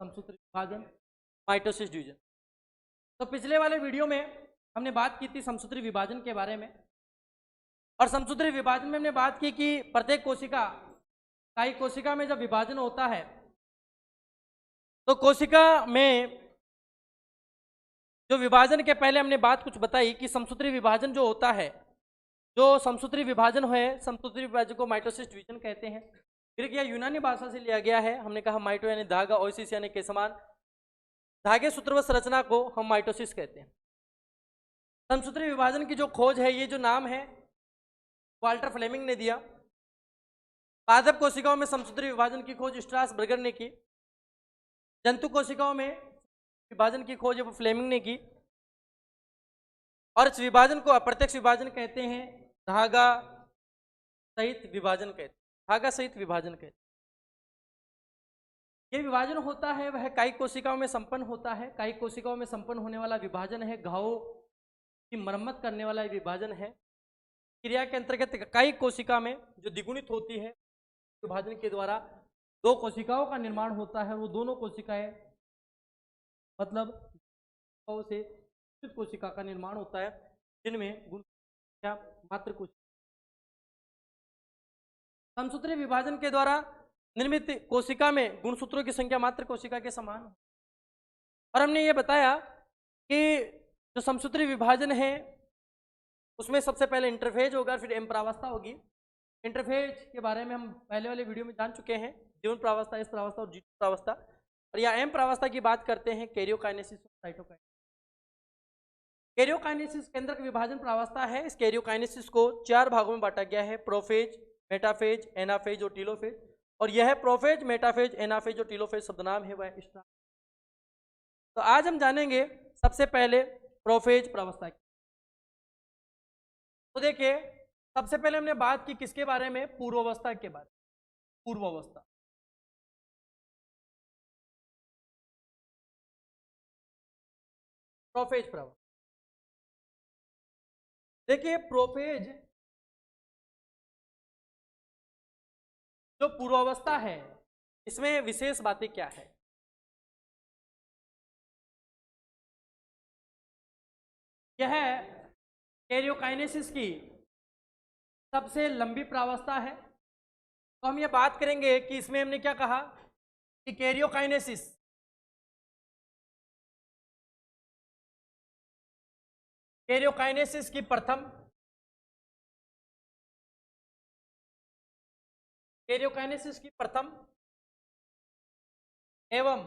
समसूत्री विभाजन, mitosis division. तो पिछले वाले वीडियो में हमने बात की थी समसूत्री विभाजन के बारे में, और समसूत्री विभाजन में हमने बात की कि प्रत्येक कोशिका, काई कोशिका में जब विभाजन होता है तो कोशिका में जो विभाजन के पहले हमने बात कुछ बताई कि समसूत्री विभाजन जो होता है, जो समसूत्री विभाजन है, समसूत्री विभाजन को माइटोसिस डिवीजन कहते हैं। ग्रीक या यूनानी भाषा से लिया गया है। हमने कहा माइटो यानी धागा, ओसिस यानी के समान, धागे सूत्रवत संरचना को हम माइटोसिस कहते हैं। समसूत्री विभाजन की जो खोज है, ये जो नाम है वाल्टर फ्लेमिंग ने दिया। पादप कोशिकाओं में समसूत्री विभाजन की खोज स्ट्रासबर्गर ने की। जंतु कोशिकाओं में विभाजन की खोज फ्लेमिंग ने की, और इस विभाजन को अप्रत्यक्ष विभाजन कहते हैं, धागा सहित विभाजन कहते हैं, धागा सहित विभाजन कहते हैं। ये विभाजन होता है वह कायिक कोशिकाओं में संपन्न होता है। कायिक कोशिकाओं में संपन्न होने वाला विभाजन है, घावों की मरम्मत करने वाला विभाजन है। क्रिया के अंतर्गत कायिक कोशिका में जो द्विगुणित होती है विभाजन के द्वारा, दो कोशिकाओं का निर्माण होता है। वो दोनों कोशिकाएं मतलब से कोशिका का निर्माण होता है, जिनमें गुणसूत्र मात्र कोशिका। समसूत्री विभाजन के द्वारा निर्मित कोशिका में गुणसूत्रों की संख्या मात्र कोशिका के समान हो। और हमने ये बताया कि जो समसूत्री विभाजन है उसमें सबसे पहले इंटरफेज होगा, फिर एम प्रावस्था होगी। इंटरफेज के बारे में हम पहले वाले वीडियो में जान चुके हैं, जीवन प्रावस्था, एस प्रावस्था और जी प्रावस्था। और या एम प्रावस्था की बात करते हैं, कैरियोकाइनेसिस और साइटोकाइनेसिस। कैरियोकाइनेसिस केंद्रक विभाजन प्रावस्था है। इस कैरियोकाइनेसिस को 4 भागों में बांटा गया है, प्रोफेज, मेटाफेज, एनाफेज और टीलोफेज। और यह प्रोफेज, मेटाफेज, एनाफेज और टीलोफेज शब्द नाम है वह स्ट्रा। तो आज हम जानेंगे सबसे पहले प्रोफेज प्रावस्था की। तो देखिए, सबसे पहले हमने बात की किसके बारे में? पूर्वावस्था के बारे में। पूर्वावस्था, प्रोफेज प्रावस्था। देखिए, प्रोफेज जो पूर्वावस्था है, इसमें विशेष बातें क्या है? यह कैरियोकाइनेसिस की सबसे लंबी प्रावस्था है। तो हम ये बात करेंगे कि इसमें हमने क्या कहा कि कैरियोकाइनेसिस की प्रथम एवं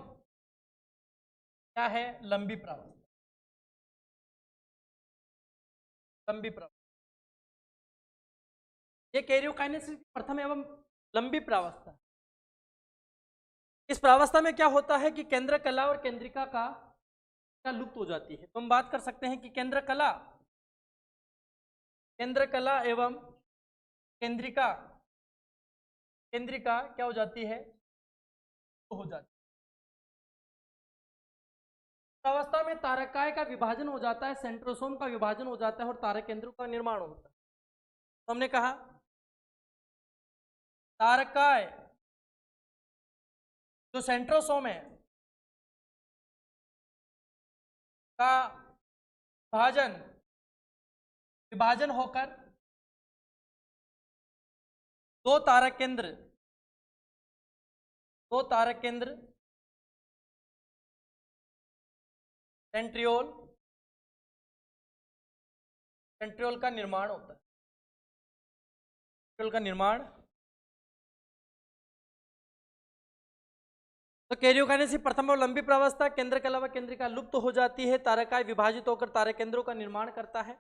क्या है? लंबी प्रावस्था, लंबी प्रावस्था। ये कैरियोकाइनेसिस की प्रथम एवं लंबी प्रावस्था। इस प्रावस्था में क्या होता है कि केंद्र कला और केंद्रिका का लुप्त हो जाती है। तो हम बात कर सकते हैं कि केंद्र कला एवं केंद्रिका क्या हो जाती है? तो हो जाती है। अवस्था में तारकाय का विभाजन हो जाता है, सेंट्रोसोम का विभाजन हो जाता है और तारक केंद्रों का निर्माण होता है। तो हमने कहा तारकाय जो सेंट्रोसोम है का विभाजन होकर दो तारक केंद्र सेंट्रियोल का निर्माण होता है। सेंट्रियोल का निर्माण। तो कैरियोकाइनेसिस प्रथम और लंबी प्रावस्था, केंद्र के अलावा केंद्रिका लुप्त हो जाती है, तारकाय विभाजित होकर तारक केंद्रों का निर्माण करता है।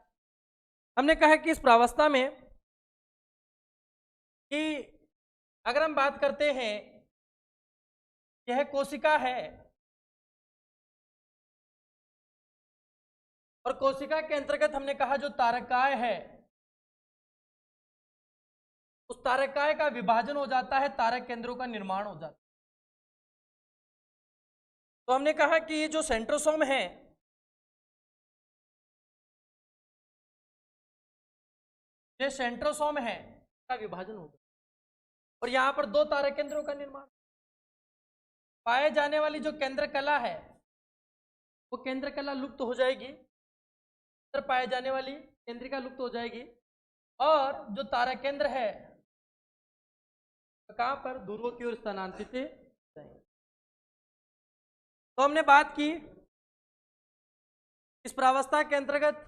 हमने कहा कि इस प्रावस्था में कि अगर हम बात करते हैं, यह कोशिका है और कोशिका के अंतर्गत हमने कहा जो तारकाय है, उस तारकाय का विभाजन हो जाता है, तारक केंद्रों का निर्माण हो जाता है। तो हमने कहा कि ये जो सेंट्रोसोम है, ये सेंट्रोसोम है का विभाजन होगा और यहां पर दो तारक केंद्रों का निर्माण। पाए जाने वाली जो केंद्र कला है वो केंद्र कला लुप्त हो जाएगी, पाए जाने वाली केंद्रिका लुप्त हो जाएगी, और जो तारा केंद्र है कहाँ पर, ध्रुवों की ओर स्थानांतरित जाएंगे। तो हमने बात की इस प्रावस्था के अंतर्गत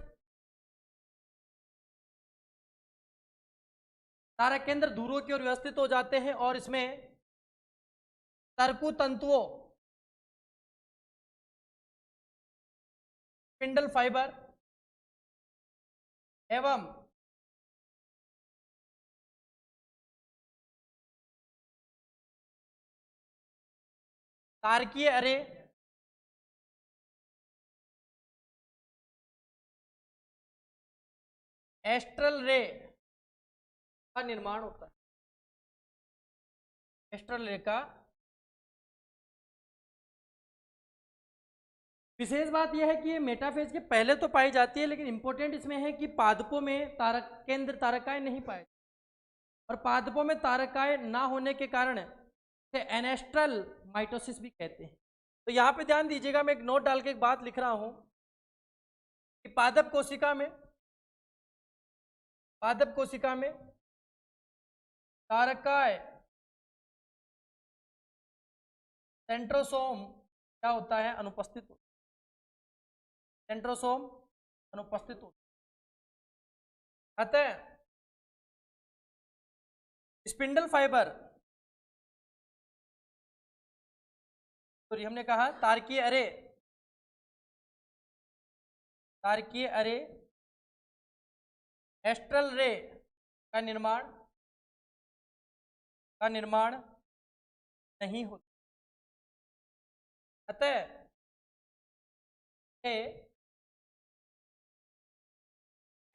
तारा केंद्र ध्रुवों की ओर व्यवस्थित हो जाते हैं और इसमें तरकु तंतुओं, स्पिंडल फाइबर एवं तारकीय अरे एस्ट्रल रे का निर्माण होता है। एस्ट्रल रे का विशेष बात यह है कि ये मेटाफेज के पहले तो पाई जाती है, लेकिन इंपॉर्टेंट इसमें है कि पादपों में तारक केंद्र तारकाएं नहीं पाए, और पादपों में तारकाएं ना होने के कारण इसे एनेस्ट्रल माइटोसिस भी कहते हैं। तो यहाँ पे ध्यान दीजिएगा, मैं एक नोट डाल के एक बात लिख रहा हूँ कि पादप कोशिका में तारकाएं सेंट्रोसोम क्या होता है, अनुपस्थित होता है। सेंट्रोसोम अनुपस्थित होता है। अतः स्पिंडल फाइबर, तो हमने कहा तारकीय अरे एस्ट्रल रे का निर्माण नहीं होता। अतः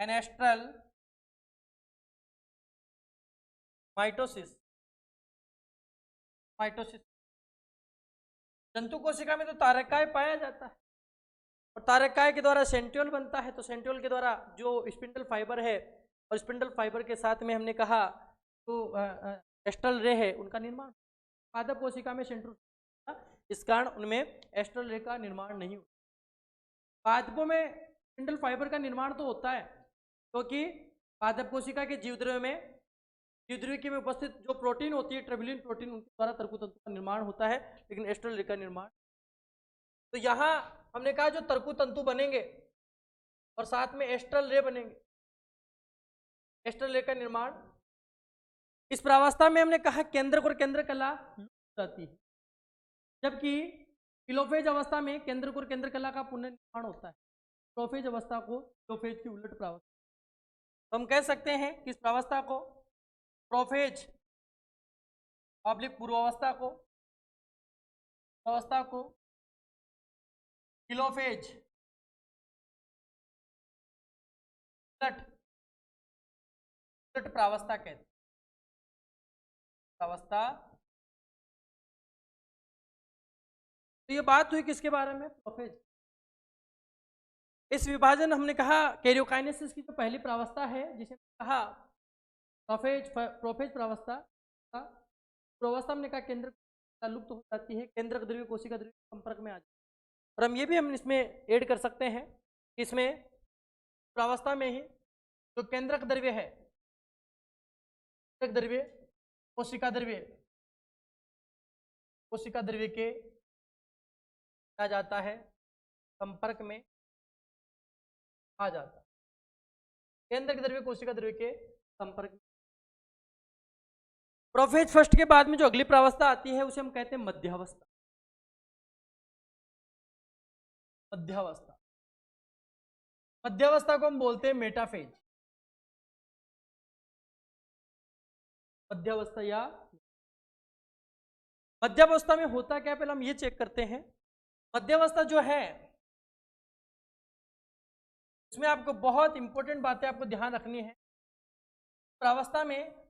एनेस्ट्रल माइटोसिस जंतु कोशिका में तो तारकाएं पाया जाता है, और तारकाएं के द्वारा सेंट्रियोल बनता है, तो सेंट्रियोल के द्वारा जो स्पिंडल फाइबर है और स्पिंडल फाइबर के साथ में हमने कहा तो एस्ट्रल रे है, उनका निर्माण पादप कोशिका में सेंट्रियोल, इस कारण उनमें एस्ट्रल रे का निर्माण नहीं होता। पादपों में स्पिंडल फाइबर का निर्माण तो होता है, क्योंकि पादप कोशिका के जीवद्रव्य में उपस्थित जो प्रोटीन होती है, ट्रेबुलिन प्रोटीन, उनके द्वारा तरकु तंतु का निर्माण होता है, लेकिन एस्ट्रल रे का निर्माण। तो यहाँ हमने कहा जो तरकु तंतु बनेंगे और साथ में एस्ट्रल रे बनेंगे, एस्ट्रल रे का निर्माण इस प्रावस्था में हमने कहा केंद्रक और केंद्र कला लुप्त जाती है, जबकि टेलोफेज अवस्था में केंद्रक और केंद्र कला का पुनर्निर्माण होता है। प्रोफेज अवस्था को टेलोफेज की उलट प्रावस्था, तो हम कह सकते हैं कि इस प्रावस्था को प्रोफेज ऑब्लिक पूर्वावस्था को टेलोफेज उलट प्रावस्था कहते हैं। प्रावस्था, तो ये बात हुई किसके बारे में, प्रोफेज। इस विभाजन हमने कहा कैरियोकाइनेसिस की जो पहली प्रावस्था है, जिसे कहा प्रोफेज प्रावस्था हमने कहा केंद्र लुप्त हो जाती है, केंद्रक द्रव्य कोशिका द्रव्य संपर्क में आ जाती है। और हम ये भी हम इसमें ऐड कर सकते हैं कि इसमें प्रावस्था में ही जो केंद्रक द्रव्य है, कोशिका द्रव्य के आ जाता है, संपर्क में आ जाता है, केंद्रक द्रव्य कोशिका द्रव्य के संपर्क में। प्रोफेज फर्स्ट के बाद में जो अगली प्रावस्था आती है उसे हम कहते हैं मध्यावस्था। मध्यावस्था को हम बोलते हैं मेटाफेज। मध्यावस्था में होता क्या, पहले हम ये चेक करते हैं। मध्यावस्था जो है इसमें आपको बहुत इंपॉर्टेंट बातें आपको ध्यान रखनी है। प्रावस्था में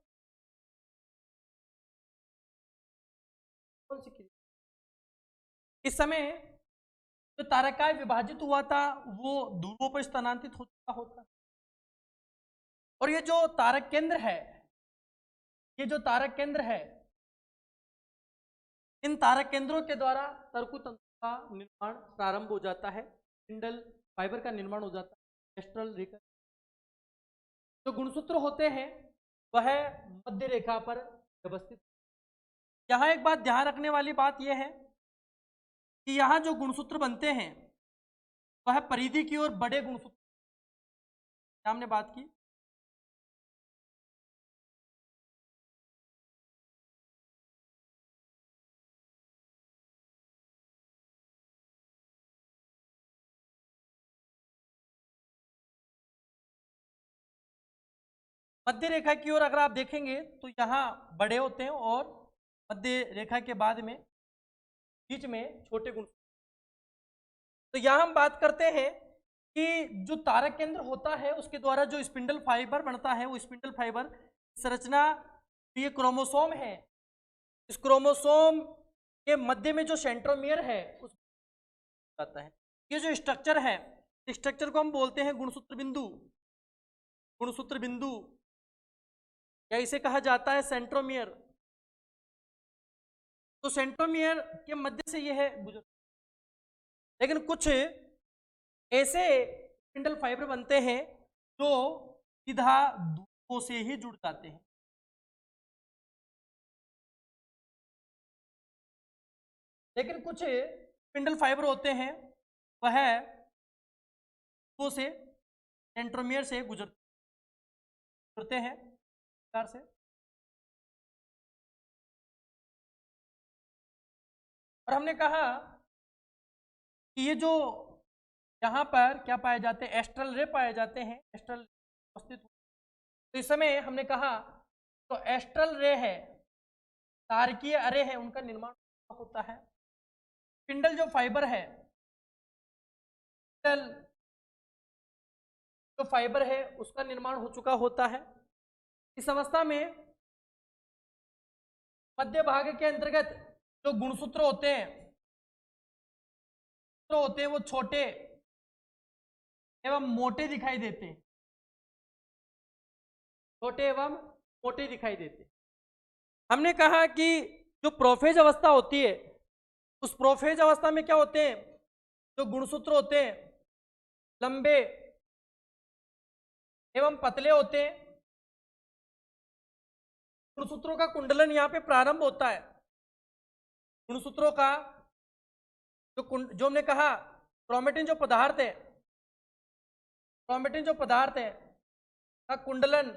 इस समय जो तारकाएं विभाजित हुआ था वो ध्रुवों पर स्थानांतरित हो चुका होता, और ये जो तारक केंद्र है इन तारक केंद्रों के द्वारा तर्कुतंतु का निर्माण प्रारंभ हो जाता है, स्पिंडल फाइबर का निर्माण हो जाता है। एस्ट्रल रेखा जो गुणसूत्र होते हैं वह मध्य रेखा पर व्यवस्थित। यहाँ एक बात ध्यान रखने वाली बात यह है कि यहाँ जो गुणसूत्र बनते हैं वह परिधि की ओर बड़े गुणसूत्र, हमने बात की। मध्य रेखा की ओर अगर आप देखेंगे तो यहाँ बड़े होते हैं और मध्य रेखा के बाद में बीच में छोटे गुण। तो यहाँ हम बात करते हैं कि जो तारक केंद्र होता है उसके द्वारा जो स्पिंडल फाइबर बनता है, वो स्पिंडल फाइबर संरचना, ये क्रोमोसोम है, इस क्रोमोसोम के मध्य में जो सेंट्रोमियर है उस आता है। ये जो स्ट्रक्चर है, स्ट्रक्चर को हम बोलते हैं गुणसूत्र बिंदु। गुणसूत्र बिंदु या इसे कहा जाता है सेंट्रोमियर। तो सेंट्रोमियर के मध्य से यह गुजर, लेकिन कुछ ऐसे स्पिंडल फाइबर बनते हैं जो सीधा दूरों से ही जुड़ जाते हैं। लेकिन कुछ स्पिंडल फाइबर होते हैं वह दूरों से सेंट्रोमियर से गुजरते हैं प्रकार से। और हमने कहा कि ये जो यहाँ पर क्या पाए जाते हैं, एस्ट्रल रे पाए जाते हैं, एस्ट्रल उपस्थित। तो इस समय हमने कहा तो एस्ट्रल रे है, तारकीय अरे है, उनका निर्माण होता है। स्पिंडल जो फाइबर है, स्पिंडल जो फाइबर है उसका निर्माण हो चुका होता है। इस अवस्था में मध्य भाग के अंतर्गत जो गुणसूत्र होते हैं वो छोटे एवं मोटे दिखाई देते हैं, छोटे एवं मोटे दिखाई देते हैं। हमने कहा कि जो प्रोफेज अवस्था होती है उस प्रोफेज अवस्था में क्या होते हैं, जो गुणसूत्र होते हैं लंबे एवं पतले होते हैं। गुणसूत्रों का कुंडलन यहाँ पे प्रारंभ होता है। गुणसूत्रों का जो हमने कहा क्रोमेटिन जो पदार्थ है, क्रोमेटिन जो पदार्थ है का कुंडलन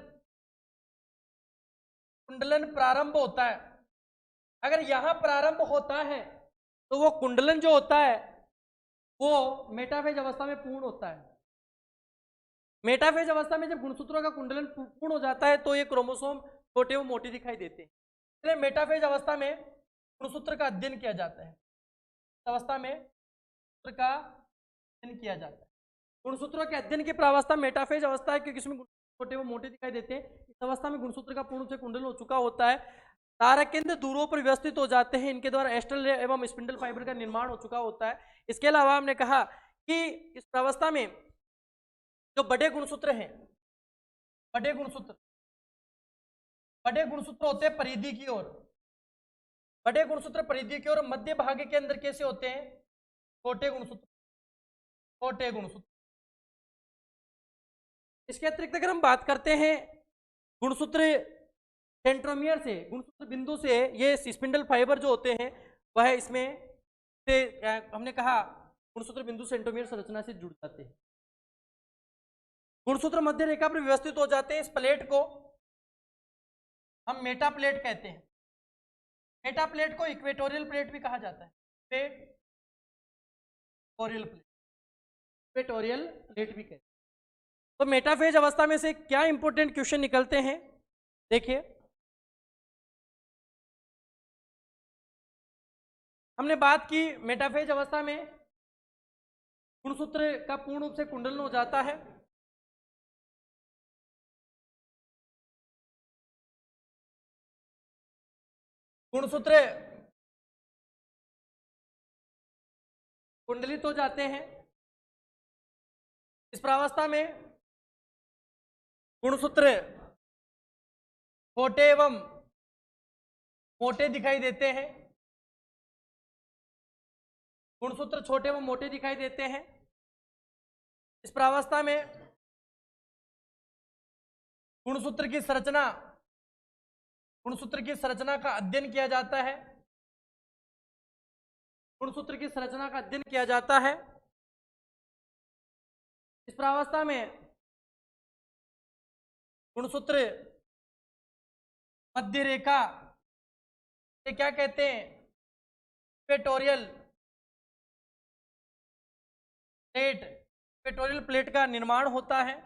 प्रारंभ होता है। अगर यहाँ प्रारंभ होता है तो वो कुंडलन जो होता है वो मेटाफेज अवस्था में पूर्ण होता है। मेटाफेज अवस्था में जब गुणसूत्रों का कुंडलन पूर्ण हो जाता है तो ये क्रोमोसोम छोटे व मोटे दिखाई देते हैं। इसलिए मेटाफेज अवस्था में गुणसूत्र का अध्ययन किया जाता है। अवस्था में गुणसूत्र का अध्ययन किया जाता है। गुणसूत्रों के अध्ययन की प्रावस्था मेटाफेज अवस्था है क्योंकि इसमें छोटे व मोटे दिखाई देते हैं। इस अवस्था में गुणसूत्र का पूर्ण से कुंडल हो चुका होता है। तारक केंद्र दूरों पर व्यवस्थित हो जाते हैं, इनके द्वारा एस्ट्रल एवं स्पिंडल फाइबर का निर्माण हो चुका होता है। इसके अलावा हमने कहा कि इस प्रावस्था में जो बड़े गुणसूत्र हैं, बड़े गुणसूत्र होते हैं परिधि की ओर। बड़े गुणसूत्र परिधि की ओर मध्य भाग के अंदर कैसे होते हैं, छोटे गुणसूत्र, छोटे गुणसूत्र। इसके अतिरिक्त अगर हम बात करते हैं गुणसूत्र सेंट्रोमियर से, गुणसूत्र बिंदु से ये स्पिंडल फाइबर जो होते हैं वह इसमें से हमने कहा गुणसूत्र बिंदु सेंट्रोमियर संरचना से जुड़ जाते हैं। गुणसूत्र मध्य रेखा पर व्यवस्थित हो जाते हैं। इस प्लेट को हम मेटा प्लेट कहते हैं। मेटा प्लेट को इक्वेटोरियल प्लेट भी कहा जाता है। इक्वेटोरियल प्लेट भी कहते हैं। तो मेटाफेज अवस्था में से क्या इंपॉर्टेंट क्वेश्चन निकलते हैं, देखिए। हमने बात की मेटाफेज अवस्था में गुणसूत्र का पूर्ण रूप से कुंडलन हो जाता है। गुणसूत्र कुंडलित हो जाते हैं। इस प्रावस्था में गुणसूत्र छोटे एवं मोटे दिखाई देते हैं। गुणसूत्र छोटे व मोटे दिखाई देते हैं। इस प्रावस्था में गुणसूत्र की संरचना का अध्ययन किया जाता है। गुणसूत्र की संरचना का अध्ययन किया जाता है। इस प्रावस्था में गुणसूत्र मध्य रेखा से क्या कहते हैं, इक्वेटोरियल प्लेट का निर्माण होता है।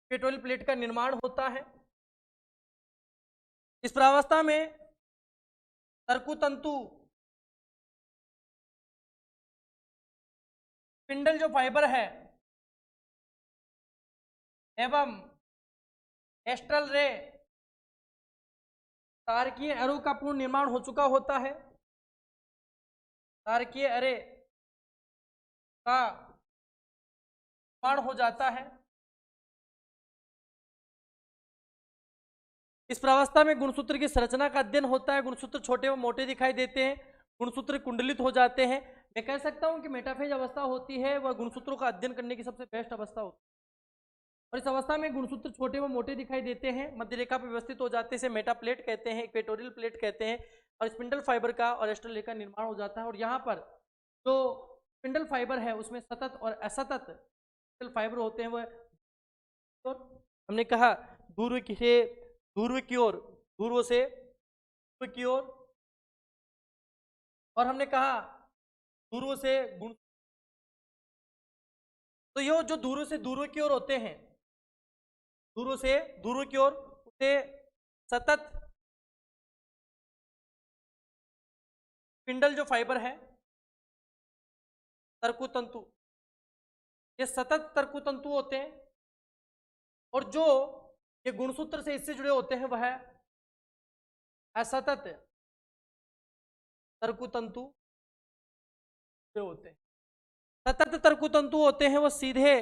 इक्वेटोरियल प्लेट का निर्माण होता है। इस प्रावस्था में तर्कुतंतु स्पिंडल जो फाइबर है एवं एस्ट्रल रे तारकीय एरो का पूर्ण निर्माण हो चुका होता है। तारकीय एरे का निर्माण हो जाता है। इस प्रावस्था में गुणसूत्र की संरचना का अध्ययन होता है। गुणसूत्र छोटे व मोटे दिखाई देते हैं। गुणसूत्र कुंडलित हो जाते हैं। मैं कह सकता हूं कि मेटाफेज अवस्था होती है वह गुणसूत्रों का अध्ययन करने की सबसे बेस्ट अवस्था होती है। और इस अवस्था में गुणसूत्र छोटे व मोटे दिखाई देते हैं, मध्य रेखा पर व्यवस्थित हो जाते हैं, इसे मेटा प्लेट कहते हैं, इक्वेटोरियल प्लेट कहते हैं। और स्पिंडल फाइबर का और एस्ट्रल रे का निर्माण हो जाता है। और यहाँ पर जो स्पिंडल फाइबर है उसमें सतत और असतत स्पिंडल फाइबर होते हैं। वह तो हमने कहा ध्रुव की ओर, ध्रुव से ध्रुव की ओर, और हमने कहा ध्रुव से गुण, तो ये जो ध्रुव से ध्रुव की ओर होते हैं, ध्रुव से ध्रुव की ओर, उसे सतत स्पिंडल जो फाइबर है तर्कुतंतु, ये सतत तर्कुतंतु होते हैं। और जो ये गुणसूत्र से इससे जुड़े होते हैं वह असतत तर्कुतंतु होते हैं। सतत तर्कुतंतु होते हैं वो सीधे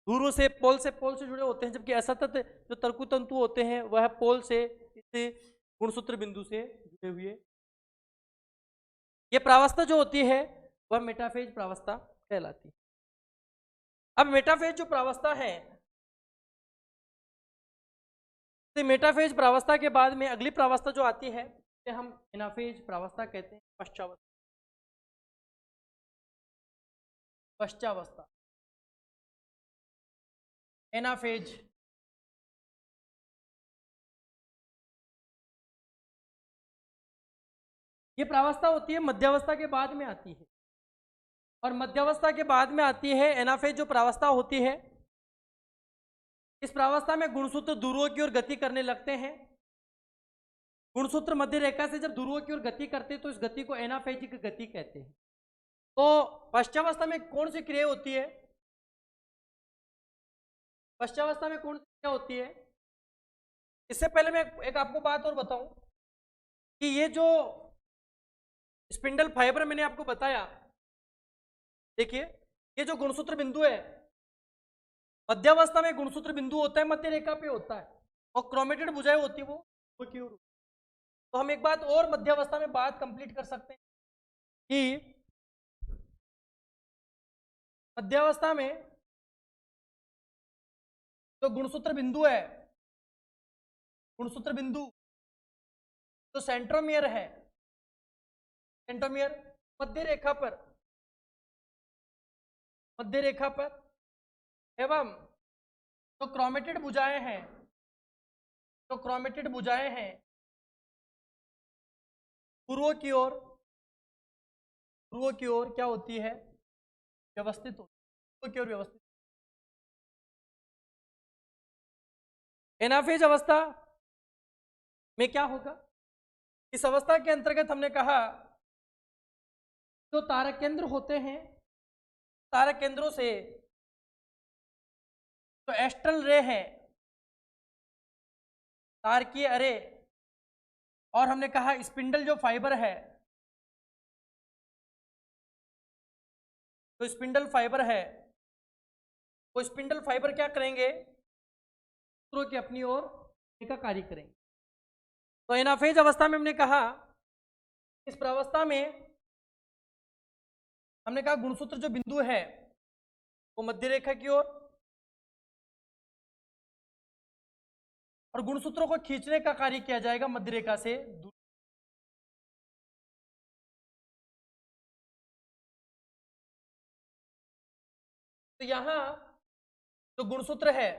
ध्रुव से पोल से जुड़े होते हैं, जबकि असतत जो तर्कुतंतु होते हैं वह पोल से इस गुणसूत्र बिंदु से जुड़े हुए। ये प्रावस्था जो होती है वह मेटाफेज प्रावस्था कहलाती है। अब मेटाफेज जो प्रावस्था है, तो मेटाफेज प्रावस्था के बाद में अगली प्रावस्था जो आती है उसे हम एनाफेज प्रावस्था कहते हैं। पश्चावस्था एनाफेज। ये प्रावस्था होती है मध्यावस्था के बाद में आती है। और मध्यावस्था के बाद में आती है एनाफेज जो प्रावस्था होती है। इस प्रावस्था में गुणसूत्र ध्रुवों की ओर गति करने लगते हैं। गुणसूत्र मध्य रेखा से जब ध्रुवों की ओर गति करते हैं तो इस गति को एनाफेजिक गति कहते हैं। तो पश्चावस्था में कौन सी क्रिया होती है? पश्चावस्था में कौन सी क्रिया होती है? इससे पहले मैं एक आपको बात और बताऊं कि ये जो स्पिंडल फाइबर मैंने आपको बताया, देखिए ये जो गुणसूत्र बिंदु है, मध्यावस्था में गुणसूत्र बिंदु होता है, मध्य रेखा पे होता है, और क्रोमेटेड भुजाएं होती है वो की ओर। तो हम एक बात और मध्यावस्था में बात कंप्लीट कर सकते हैं कि मध्यावस्था में जो गुणसूत्र बिंदु है, गुणसूत्र बिंदु जो सेंट्रोमियर है, सेंट्रोमियर मध्य रेखा पर एवं जो क्रोमेटेड भुजाएं हैं, जो क्रोमेटेड भुजाएं हैं पूर्व की ओर क्या होती है? व्यवस्थित होती है, पूर्व की ओर व्यवस्थित। एनाफेज अवस्था में क्या होगा? इस अवस्था के अंतर्गत हमने कहा जो तारक केंद्र होते हैं, तारक केंद्रों से तो एस्ट्रल रे है, तारकीय अरे, और हमने कहा स्पिंडल जो फाइबर है, तो स्पिंडल फाइबर है, वो स्पिंडल फाइबर क्या करेंगे? सूत्रों की अपनी ओर का कार्य करेंगे। तो एनाफेज अवस्था में हमने कहा इस प्रावस्था में हमने कहा गुणसूत्र जो बिंदु है वो मध्य रेखा की ओर, और गुणसूत्रों को खींचने का कार्य किया जाएगा मध्य रेखा से दूर। तो यहां जो गुणसूत्र है,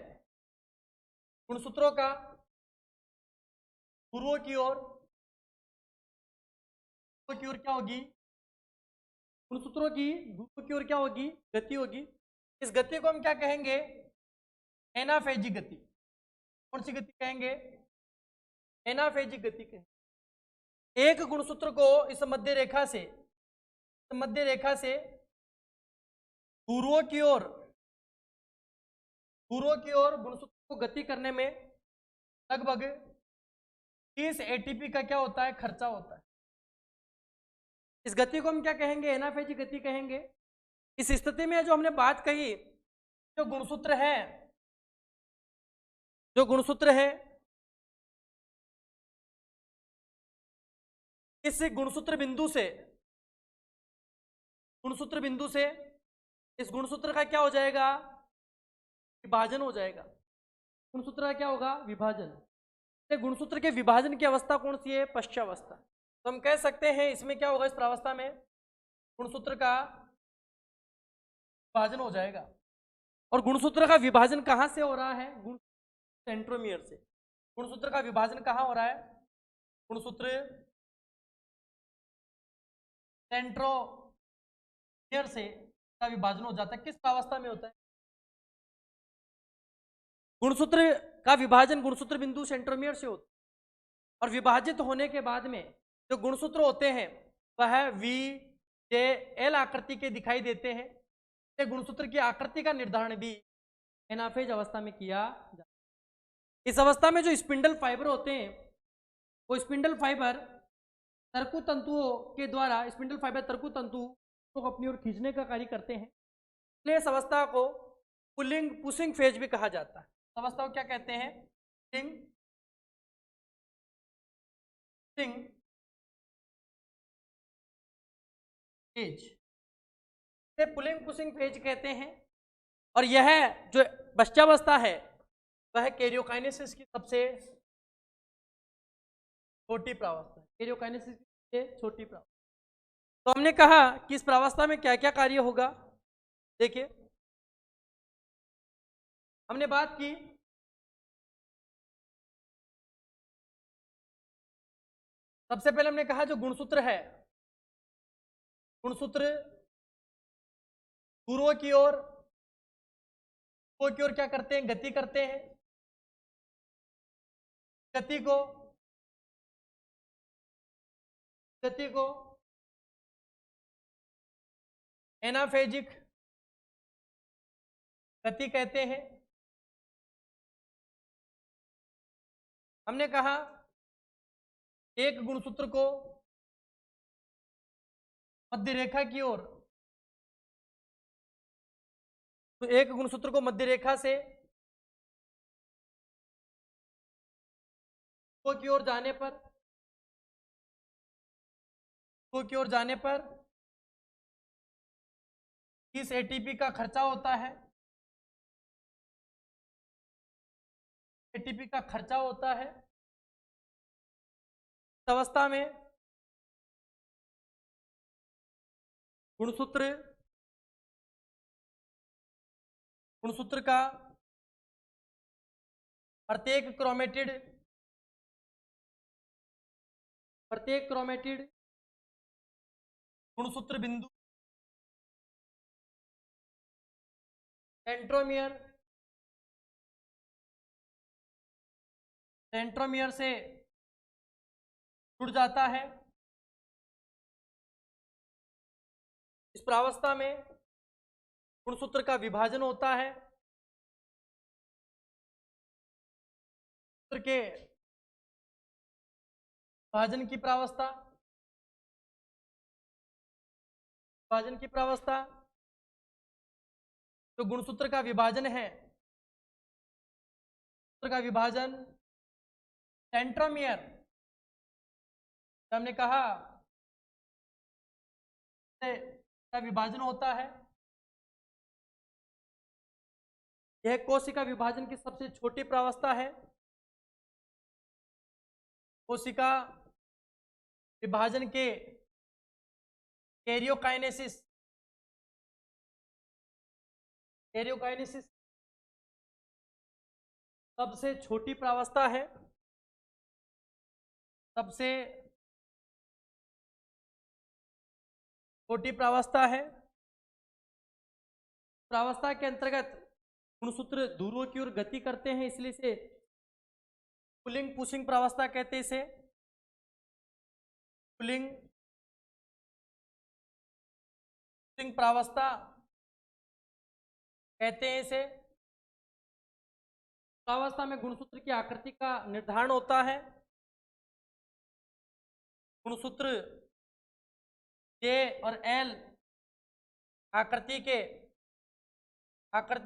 गुणसूत्रों का पूर्व की ओर क्या होगी, गुणसूत्रों की ध्रुव की ओर क्या होगी, गति होगी। इस गति को हम क्या कहेंगे, एनाफेजी गति। कौन सी गति कहेंगे, एनाफेजी गति कहेंगे। एक गुणसूत्र को इस मध्य रेखा से पूर्व की ओर गुणसूत्र को गति करने में लगभग 30 एटीपी का क्या होता है, खर्चा होता है। इस गति को हम क्या कहेंगे, एनाफेजी गति कहेंगे। इस स्थिति में जो हमने बात कही, जो गुणसूत्र है इस गुणसूत्र बिंदु से इस गुणसूत्र का क्या हो जाएगा, विभाजन हो जाएगा। गुणसूत्र का क्या होगा, विभाजन। गुणसूत्र के विभाजन की अवस्था कौन सी है, पश्चावस्था। तो हम कह सकते हैं इसमें क्या होगा, इस प्रावस्था में गुणसूत्र का विभाजन हो जाएगा। और गुणसूत्र का विभाजन कहां से हो रहा है, सेंट्रोमियर से। गुणसूत्र का विभाजन कहां हो रहा है, गुणसूत्र सेंट्रोमियर से का विभाजन हो जाता है। किस प्रावस्था में होता है, गुणसूत्र का विभाजन गुणसूत्र बिंदु सेंट्रोमियर से होता है। और विभाजित होने के बाद में जो गुणसूत्र होते हैं वह वी जे एल आकृति के दिखाई देते हैं। गुणसूत्र की आकृति का निर्धारण भी एनाफेज अवस्था में किया जाता है। इस अवस्था में जो स्पिंडल फाइबर होते हैं, वो स्पिंडल फाइबर तरकु तंतुओं के द्वारा, स्पिंडल फाइबर तरकु तंतु को अपनी ओर खींचने का कार्य करते हैं। इसलिए इस अवस्था को पुशिंग फेज भी कहा जाता है। अवस्था को क्या कहते हैं, pushing phase, pulling pushing phase कहते हैं। और यह जो बच्चावस्था है वह कैरियोकाइनेसिस की सबसे छोटी प्रावस्था है, कैरियोकाइनेसिस की छोटी प्रावस्था। तो हमने कहा कि इस प्रावस्था में क्या क्या कार्य होगा। देखिए हमने बात की सबसे पहले हमने कहा जो गुणसूत्र है, गुणसूत्र पूर्व की ओर क्या करते हैं, गति करते हैं। गति को एनाफेजिक गति कहते हैं। हमने कहा एक गुणसूत्र को मध्य रेखा की ओर, तो एक गुणसूत्र को मध्य रेखा से की ओर जाने पर 30 एटीपी का खर्चा होता है। एटीपी का खर्चा होता है। इस अवस्था में गुणसूत्र का प्रत्येक क्रोमेटिड गुणसूत्र बिंदु सेंट्रोमियर से जुड़ जाता है। इस प्रावस्था में गुणसूत्र का विभाजन होता है। के विभाजन की प्रावस्था, जो गुणसूत्र का विभाजन है, सेंट्रोमियर, हमने कहा का विभाजन होता है। यह कोशिका विभाजन की सबसे छोटी प्रावस्था है। कोशिका विभाजन के कैरियोकाइनेसिस सबसे छोटी प्रावस्था है। सबसे छोटी प्रावस्था है। प्रावस्था के अंतर्गत गुणसूत्र ध्रुवों की ओर गति करते हैं, इसलिए इसे पुलिंग पुशिंग प्रावस्था कहते हैं। इसे पुलिंग पुशिंग प्रावस्था कहते हैं। इसे प्रावस्था में गुणसूत्र की आकृति का निर्धारण होता है। गुणसूत्र जे और एल आकृति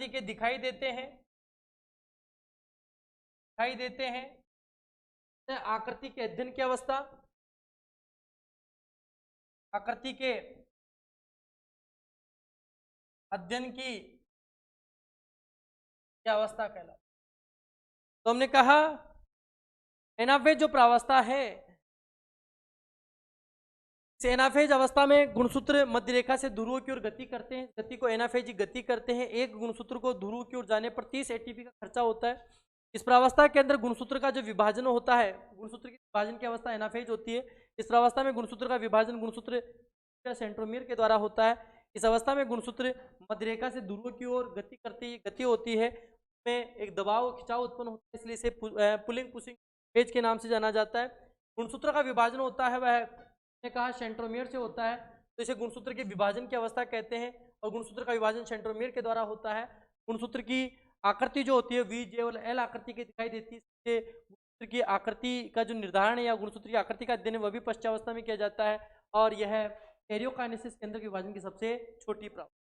के दिखाई देते हैं। आकृति के अध्ययन की अवस्था, आकृति के अध्ययन की अवस्था कहलाती। तो हमने कहा एनाफेज जो प्रावस्था है, एनाफेज अवस्था में गुणसूत्र मध्य रेखा से ध्रुवों की ओर गति करते हैं। गति को एनाफेजी गति करते हैं। एक गुणसूत्र को ध्रुव की ओर जाने पर 30 एटीपी का खर्चा होता है। इस प्रावस्था के अंदर गुणसूत्र का जो विभाजन होता है, गुणसूत्र की विभाजन की अवस्था एनाफेज होती है। इस प्रावस्था में गुणसूत्र का विभाजन गुणसूत्र सेंट्रोमियर के द्वारा होता है। इस अवस्था में गुणसूत्र मध्य रेखा से ध्रुवों की ओर गति होती है। में एक दबाव खिंचाव उत्पन्न होता है, इसलिए इसे पुलिंग पुशिंग पेज के नाम से जाना जाता है। गुणसूत्र का विभाजन होता है वह ने कहा सेंट्रोमियर से होता है, तो इसे गुणसूत्र के विभाजन की अवस्था कहते हैं। और गुणसूत्र का विभाजन सेंट्रोमियर के द्वारा होता है। गुणसूत्र की आकृति जो होती है वी जे और एल आकृति की दिखाई देती है। इससे गुणसूत्र की आकृति का जो निर्धारण है या गुणसूत्र की आकृति का अध्ययन है वह भी पश्चावस्था में किया जाता है। और यह कैरियोकाइनेसिस केंद्र के विभाजन की सबसे छोटी प्रावस्था।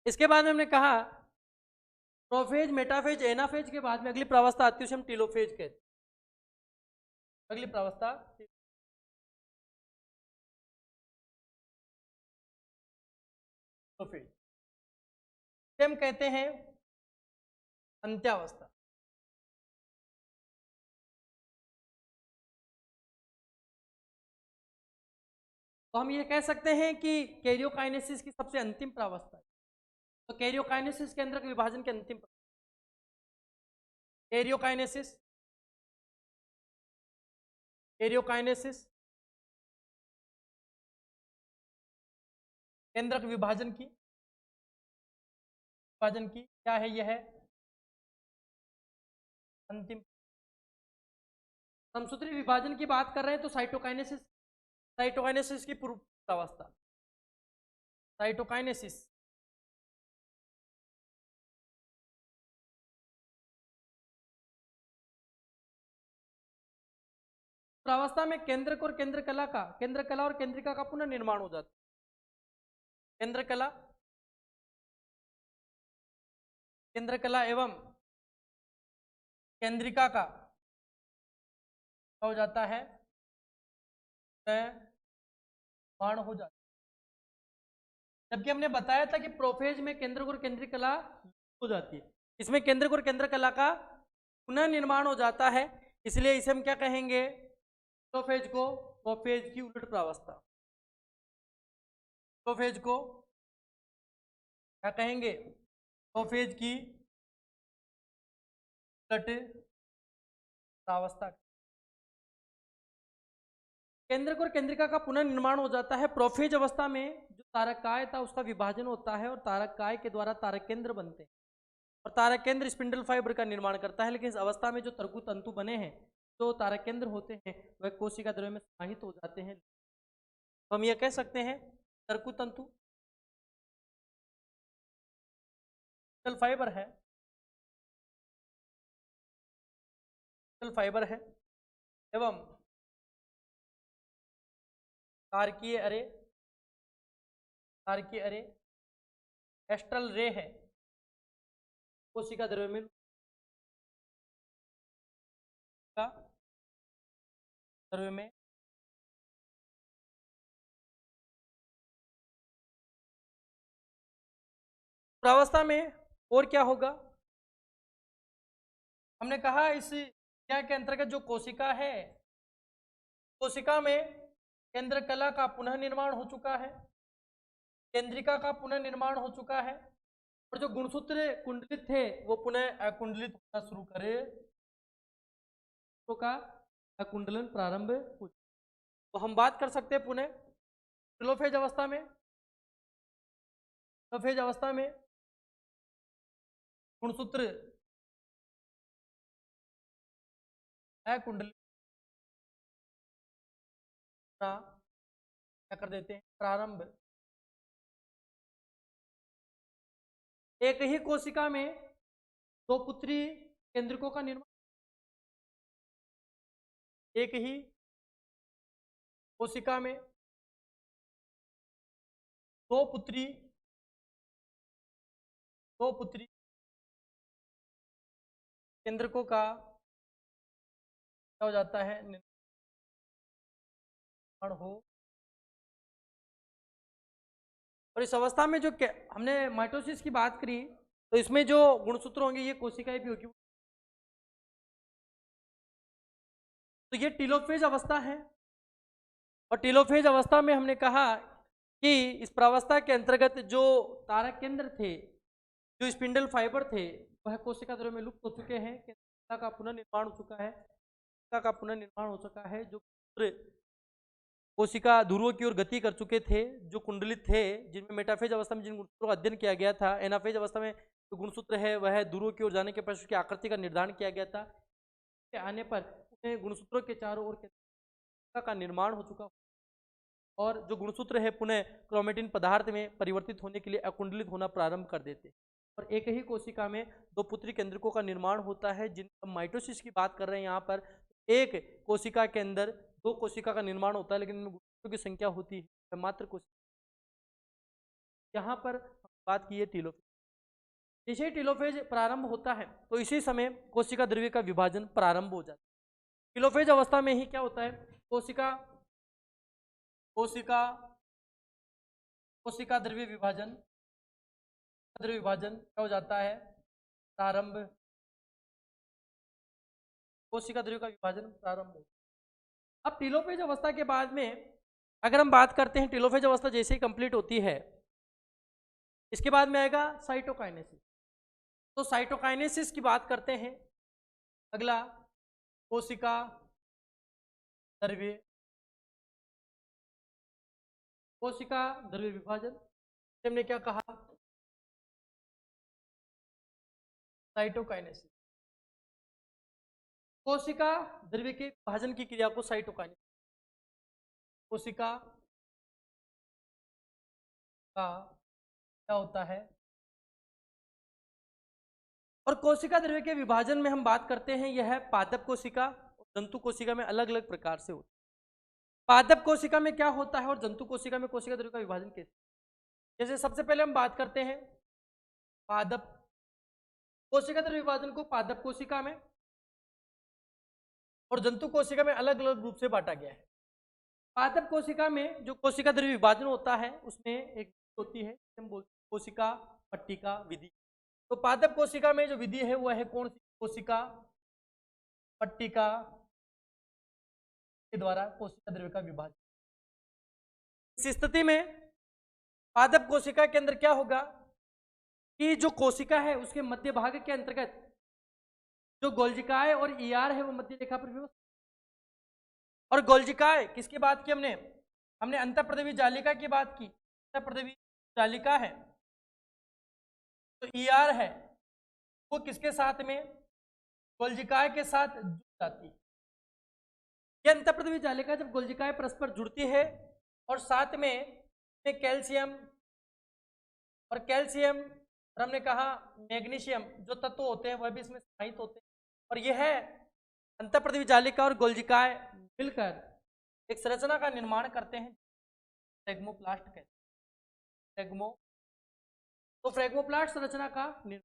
इसके बाद में हमने कहा प्रोफेज, मेटाफेज, एनाफेज के बाद में अगली प्रावस्था आती है उसे हम टीलोफेज कहते हैं। अगली प्रावस्था टीलोफेज, हम कहते हैं अंत्यावस्था। तो हम ये कह सकते हैं कि कैरियोकाइनेसिस की सबसे अंतिम प्रावस्था है। तो कैरियोकाइनेसिस केंद्र के विभाजन के अंतिम कैरियोकाइनेसिस केंद्रक विभाजन की क्या है? यह है अंतिम। समसूत्री विभाजन की बात कर रहे हैं तो साइटोकाइनेसिस की पूर्व प्रावस्था, साइटोकाइनेसिस प्रावस्था में केंद्रक और केंद्रकला और केंद्रिका का पुनः निर्माण हो जाता है। केंद्रकला एवं केंद्रिका का हो जाता है, निर्माण हो जाता है। जबकि हमने बताया था कि प्रोफेज में केंद्रक और केंद्रिकला हो जाती है, इसमें केंद्रक और केंद्रकला का पुनः निर्माण हो जाता है। इसलिए इसे हम क्या कहेंगे? प्रोफेज को प्रोफेज की उलट प्रावस्था। प्रोफेज को क्या कहेंगे? प्रोफेज की उलट प्रावस्था। केंद्रक और केंद्रिका का पुनः निर्माण हो जाता है। प्रोफेज अवस्था में जो तारकाय था उसका विभाजन होता है और तारकाय के द्वारा तारक केंद्र बनते हैं और तारक केंद्र स्पिंडल फाइबर का निर्माण करता है। लेकिन इस अवस्था में जो तरकु तंतु बने हैं, जो तारक केंद्र होते हैं, वह कोशिका द्रव्य में समाहित हो जाते हैं। तो हम यह कह सकते हैं तरकु तंतु फाइबर है, एवं तारकीय अरे एस्ट्रल रे है कोशिका द्रव्य में प्रावस्था में और क्या होगा? हमने कहा इस क्रिया के अंतर्गत जो कोशिका है, कोशिका में केंद्रकला का पुनः निर्माण हो चुका है, केंद्रिका का पुनः निर्माण हो चुका है, और जो गुणसूत्र कुंडलित थे वो पुनः अकुंडलित होना शुरू करे, तो का अकुंडलन प्रारंभ हो। तो हम बात कर सकते हैं पुनः टेलोफेज अवस्था में, टेलोफेज अवस्था में गुणसूत्र अकुंडलित क्या कर देते हैं, प्रारंभ। एक ही कोशिका में दो पुत्री केंद्रकों का निर्माण, एक ही कोशिका में दो पुत्री केंद्रकों का क्या हो जाता है, निर्माण हो। और इस अवस्था में जो हमने माइटोसिस की बात करी, तो इसमें जो गुणसूत्र होंगे ये कोशिकाएं भी होगी। तो ये टेलोफेज अवस्था है, और टेलोफेज अवस्था में हमने कहा कि इस प्रावस्था के अंतर्गत जो तारक केंद्र थे, जो स्पिंडल फाइबर थे, वह कोशिका द्रव्य में लुप्त हो चुके हैं, केंद्रिका का पुनर्निर्माण हो चुका है, का पुनर्निर्माण हो चुका है। जो कोशिका ध्रुवों की ओर गति कर चुके थे, जो कुंडलित थे, जिनमें मेटाफेज अवस्था में जिन गुणसूत्रों का अध्ययन किया गया था, एनाफेज अवस्था में जो गुणसूत्र है वह ध्रुवों की ओर जाने के पश्चात उसकी आकृति का निर्धारण किया गया था। आने पर उन्हें गुणसूत्रों के चारों ओर का निर्माण हो चुका, और जो गुणसूत्र है पुनः क्रोमेटिन पदार्थ में परिवर्तित होने के लिए अकुंडलित होना प्रारंभ कर देते, और एक ही कोशिका में दो पुत्री केंद्रकों का निर्माण होता है। जिन माइटोसिस की बात कर रहे हैं यहाँ पर, एक कोशिका के अंदर दो कोशिका का निर्माण होता है, लेकिन इनमें गुणसूत्रों की संख्या होती है मात्र कोशिका। यहाँ पर बात की है टेलोफेज। जैसे ही टेलोफेज प्रारंभ होता है तो इसी समय कोशिका द्रव्य का विभाजन प्रारंभ हो जाता है। टेलोफेज अवस्था में ही क्या होता है, कोशिका द्रव्य विभाजन क्या हो जाता है, प्रारंभ। कोशिका द्रव्य का विभाजन प्रारंभ हो। अब टेलोफेज अवस्था के बाद में अगर हम बात करते हैं, टेलोफेज अवस्था जैसे ही कंप्लीट होती है, इसके बाद में आएगा साइटोकाइनेसिस। तो साइटोकाइनेसिस की बात करते हैं। अगला कोशिका द्रव्य विभाजन, हमने क्या कहा, साइटोकाइनेसिस। कोशिका द्रव्य के विभाजन की क्रिया को साइटोकाइनेसिस, कोशिका का क्या होता है। और कोशिका द्रव्य के विभाजन में हम बात करते हैं, यह पादप कोशिका और जंतु कोशिका में अलग अलग प्रकार से होता है। पादप कोशिका में क्या होता है और जंतु कोशिका में कोशिका द्रव्य का विभाजन कैसे। जैसे सबसे पहले हम बात करते हैं पादप कोशिका द्रव्य विभाजन को पादप कोशिका में और जंतु कोशिका में अलग अलग रूप से बांटा गया है। पादप कोशिका में जो कोशिका द्रव्य विभाजन होता है उसमें एक होती है, हम बोलते हैं कोशिका पट्टिका विधि। तो पादप कोशिका में जो विधि है वह है कौन सी, कोशिका पट्टिका के द्वारा कोशिका द्रव्य का विभाजन। इस स्थिति में पादप कोशिका के अंदर क्या होगा कि जो कोशिका है उसके मध्य भाग के अंतर्गत जो गोल्जिकाएं और ईआर है वो मध्य रेखा पर व्यवस्थित। और गोल्जिकाएं किसकी बात की हमने अंतःप्रदेवी जालिका की बात की। अंतःप्रदेवी जालिका है तो ईआर है वो किसके साथ में, गोल्जिकाएं के साथ जुड़ जाती है। यह अंतःप्रदेवी जालिका जब गोल्जिकाएं परस्पर जुड़ती है और साथ में कैल्शियम और हमने कहा मैग्नीशियम जो तत्व होते हैं वह भी इसमें समाहित होते हैं, और यह अंतःप्रदेवी जालिका और गोल्जिकाएं मिलकर एक संरचना का निर्माण करते हैं, फ्रेगमोप्लास्ट कहते हैं। तो फ्रेगमोप्लास्ट संरचना का निर्माण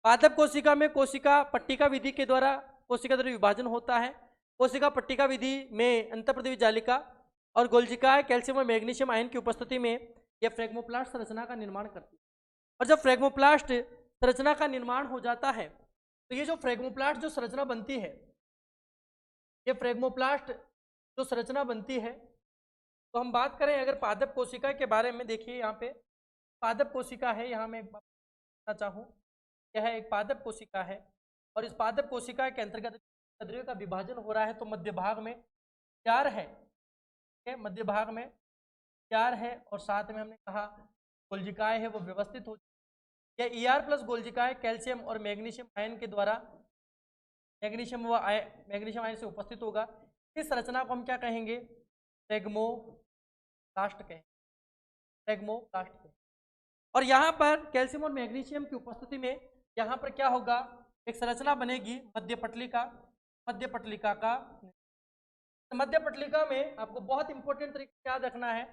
पादप कोशिका में कोशिका पट्टिका विधि के द्वारा कोशिका द्रव्य विभाजन होता है। कोशिका पट्टिका विधि में अंतःप्रदेवी जालिका और गोल्जिकाएं कैल्शियम और मैग्नीशियम आयन की उपस्थिति में यह फ्रेगमोप्लास्ट संरचना का निर्माण करती है। और जब फ्रेगमोप्लास्ट संरचना का निर्माण हो जाता है तो ये जो फ्रेगमोप्लास्ट जो संरचना बनती है, ये फ्रेगमोप्लास्ट जो संरचना बनती है, तो हम बात करें अगर पादप कोशिका के बारे में, देखिए यहाँ पे पादप कोशिका है, यहाँ मैं एक बात बताना चाहूँ, यह एक पादप कोशिका है और इस पादप कोशिका के अंतर्गत द्रव्य का विभाजन हो रहा है तो मध्य भाग में क्षार है, मध्य भाग में क्षार है और साथ में हमने कहा गोल्जिकाएं है वो व्यवस्थित हो, यह ER प्लस गोल्जिकाएं कैल्शियम और मैग्नीशियम आयन के द्वारा मैग्नीशियम आयन से उपस्थित होगा। इस संरचना को हम क्या कहेंगे? फ्रेगमोप्लास्ट कहेंगे, फ्रेगमोप्लास्ट कहेंगे। और यहाँ पर कैल्शियम और मैग्नीशियम की उपस्थिति में यहाँ पर क्या होगा? एक संरचना बनेगी मध्य पटलिका, मध्य पटलिका का। मध्य पटलिका में आपको बहुत इंपॉर्टेंट तरीके से याद रखना है,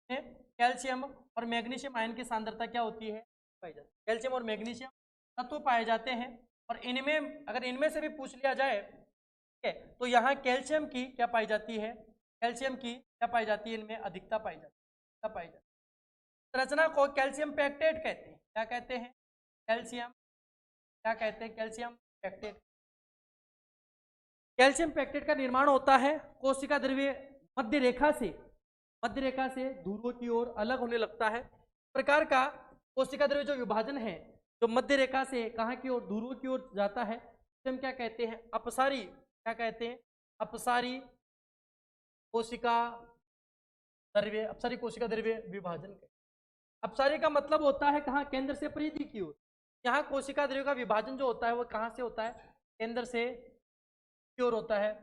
कैल्शियम और मैग्नीशियम आयन की सांद्रता क्या होती है, पाई जाती है। कैल्शियम और मैग्नीशियम तत्व पाए जाते हैं और इनमें अगर इनमें से भी पूछ लिया जाए, ठीक है, तो यहाँ कैल्शियम की क्या पाई जाती है, कैल्शियम की क्या पाई जाती है, इनमें अधिकता पाई जाती है, संरचना को कैल्शियम पेक्टेट कहते हैं। क्या कहते हैं? कैल्शियम, क्या कहते हैं? Calcium pectate. कैल्शियम पेक्टेट का निर्माण होता है कोशिका द्रव्य मध्य रेखा से ध्रुवों की ओर अलग होने लगता है। प्रकार का कोशिका द्रव्य जो विभाजन है जो मध्य रेखा से कहाँ की ओर, ध्रुवों की ओर जाता है, तो हम क्या कहते हैं? अपसारी। क्या कहते हैं? अपसारी कोशिका द्रव्य, अपसारी कोशिका द्रव्य विभाजन। अपसारी का मतलब होता है कहाँ? केंद्र से परिधि की ओर। यहाँ कोशिका द्रव्य का विभाजन जो होता है वो कहाँ से होता है? केंद्र से की ओर होता है,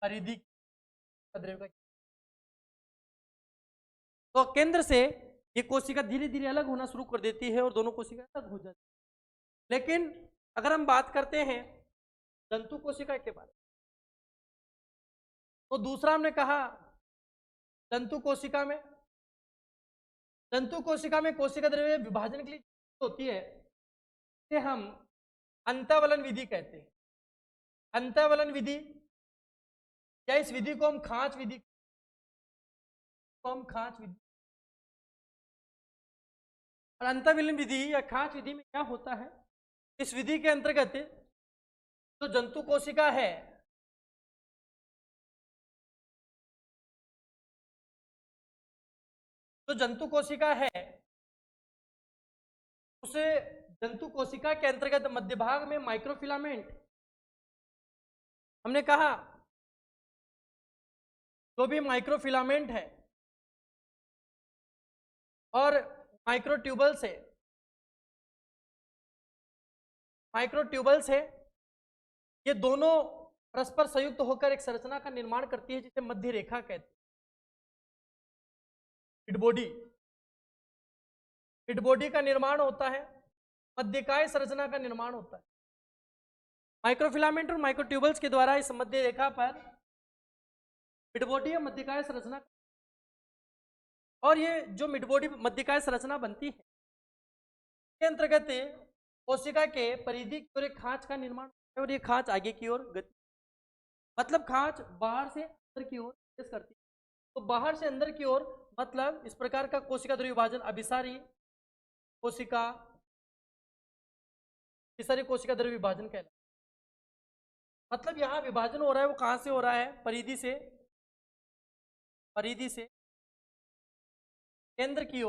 परिधि द्रव्य का। तो केंद्र से ये कोशिका धीरे धीरे अलग होना शुरू कर देती है और दोनों कोशिका अलग हो जाती है। लेकिन अगर हम बात करते हैं जंतु कोशिका के बारे में, तो दूसरा हमने कहा जंतु कोशिका में कोशिका द्रव्य विभाजन के लिए होती है, इसे हम अंतःवलन विधि कहते हैं। अंतःवलन विधि या इस विधि को हम खांच विधि, और अंतःवलन विधि या खांच विधि में क्या होता है? इस विधि के अंतर्गत जो जंतु कोशिका है, उसे जंतु कोशिका के अंतर्गत मध्य भाग में माइक्रोफिलामेंट, हमने कहा जो भी माइक्रोफिलामेंट है और माइक्रोट्यूबल्स है, ये दोनों परस्पर संयुक्त होकर एक संरचना का निर्माण करती है जिसे मध्य रेखा कहते हैं। मिडबॉडी का निर्माण होता है, मध्यकाय संरचना का निर्माण होता है। माइक्रोफिलामेंट और माइक्रोट्यूबल्स के द्वारा इस मध्य रेखा पर मिडबॉडी या मध्यकाय संरचना, और ये जो मिडबॉडी मध्यकाय संरचना बनती है के अंतर्गत कोशिका के परिधि की ओर एक खांच का निर्माण होता है और ये खांच आगे की ओर गति, मतलब खांच बाहर से अंदर की ओर प्रवेश करती है। तो बाहर से अंदर की ओर मतलब इस प्रकार का कोशिका द्रव्य विभाजन अभिसारी कोशिका द्रव्य विभाजन कहलाता है। मतलब यहाँ विभाजन हो रहा है वो कहाँ से हो रहा है? परिधि से केंद्र की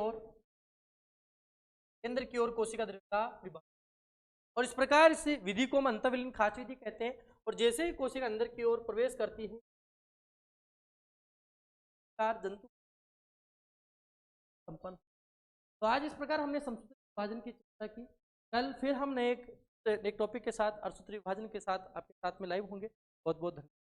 ओर कोशिका द्रव्य का विभाजन, और इस प्रकार इस विधि को हम अंतःविलीन खांच विधि कहते हैं। और जैसे ही कोशिका अंदर की ओर प्रवेश करती है जंतु संपन्न। तो आज इस प्रकार हमने समसूत्री विभाजन की चर्चा की। कल फिर हम एक टॉपिक के साथ, अर्थसूत्री विभाजन के साथ आपके साथ में लाइव होंगे। बहुत बहुत धन्यवाद।